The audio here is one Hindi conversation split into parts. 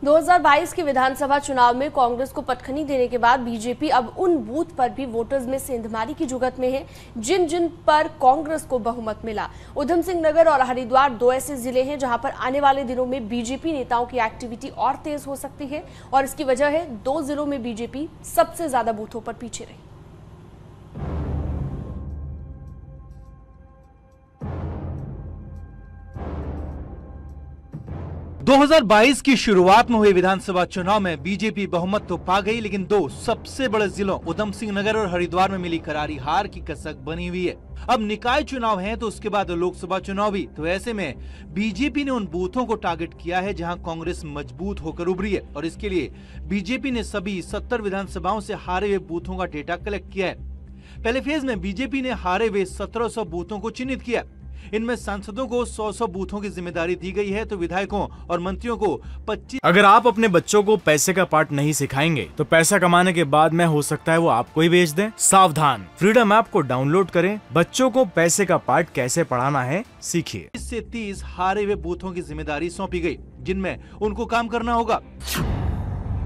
2022 के विधानसभा चुनाव में कांग्रेस को पटखनी देने के बाद बीजेपी अब उन बूथ पर भी वोटर्स में सेंधमारी की जुगत में है जिन जिन पर कांग्रेस को बहुमत मिला। उधम सिंह नगर और हरिद्वार दो ऐसे जिले हैं जहां पर आने वाले दिनों में बीजेपी नेताओं की एक्टिविटी और तेज हो सकती है और इसकी वजह है दो जिलों में बीजेपी सबसे ज्यादा बूथों पर पीछे रही। 2022 की शुरुआत में हुए विधानसभा चुनाव में बीजेपी बहुमत तो पा गई, लेकिन दो सबसे बड़े जिलों उधम सिंह नगर और हरिद्वार में मिली करारी हार की कसक बनी हुई है। अब निकाय चुनाव हैं तो उसके बाद लोकसभा चुनाव भी, तो ऐसे में बीजेपी ने उन बूथों को टारगेट किया है जहां कांग्रेस मजबूत होकर उभरी है और इसके लिए बीजेपी ने सभी 70 विधानसभाओं से हारे हुए बूथों का डेटा कलेक्ट किया है। पहले फेज में बीजेपी ने हारे हुए 1700 बूथों को चिन्हित किया। इनमें सांसदों को 100 बूथों की जिम्मेदारी दी गई है तो विधायकों और मंत्रियों को 25। अगर आप अपने बच्चों को पैसे का पाठ नहीं सिखाएंगे तो पैसा कमाने के बाद में हो सकता है वो आपको ही बेच दें। सावधान, फ्रीडम ऐप को डाउनलोड करें, बच्चों को पैसे का पाठ कैसे पढ़ाना है सीखिए। 20 से 30 हारे हुए बूथों की जिम्मेदारी सौंपी गई जिनमें उनको काम करना होगा।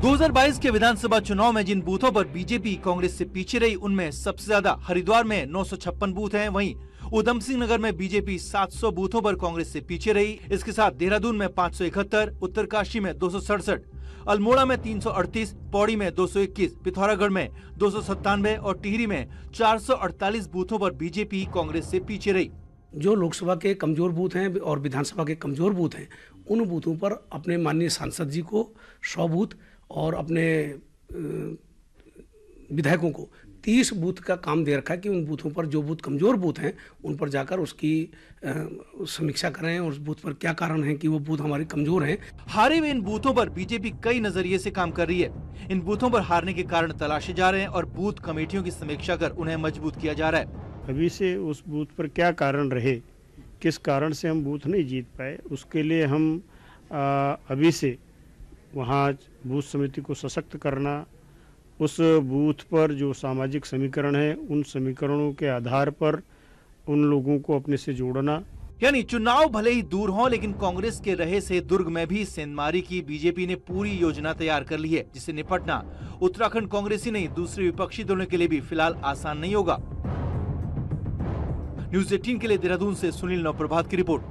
2022 के विधानसभा चुनाव में जिन बूथों पर बीजेपी कांग्रेस से पीछे रही उनमें सबसे ज्यादा हरिद्वार में 956 बूथ हैं, वहीं उधम सिंह नगर में बीजेपी 700 बूथों पर कांग्रेस से पीछे रही। इसके साथ देहरादून में 571, उत्तरकाशी में 267, अल्मोड़ा में 338, पौड़ी में 221, पिथौरागढ़ में 297 और टिहरी में 448 बूथों पर बीजेपी कांग्रेस से पीछे रही। जो लोकसभा के कमजोर बूथ हैं और विधानसभा के कमजोर बूथ हैं, उन बूथों पर अपने माननीय सांसद जी को 100 बूथ और अपने विधायकों को 30 बूथ का काम दे रखा है कि उन बूथों पर जो बूथ कमजोर बूथ हैं उन पर जाकर उसकी समीक्षा करें और उस बूथ पर क्या कारण है कि वो बूथ हमारे कमजोर हैं। हारे हुए इन बूथों पर बीजेपी कई नजरिए से काम कर रही है। इन बूथों पर हारने के कारण तलाशे जा रहे हैं और बूथ कमेटियों की समीक्षा कर उन्हें मजबूत किया जा रहा है। अभी से उस बूथ पर क्या कारण रहे, किस कारण से हम बूथ नहीं जीत पाए, उसके लिए हम अभी से वहाँ बूथ समिति को सशक्त करना, उस बूथ पर जो सामाजिक समीकरण है उन समीकरणों के आधार पर उन लोगों को अपने से जोड़ना। यानी चुनाव भले ही दूर हों लेकिन कांग्रेस के रहे से दुर्ग में भी सेंधमारी की बीजेपी ने पूरी योजना तैयार कर ली है, जिससे निपटना उत्तराखंड कांग्रेस ही नहीं दूसरे विपक्षी दलों के लिए भी फिलहाल आसान नहीं होगा। न्यूज़ 18 के लिए देहरादून से सुनील नवप्रभात की रिपोर्ट।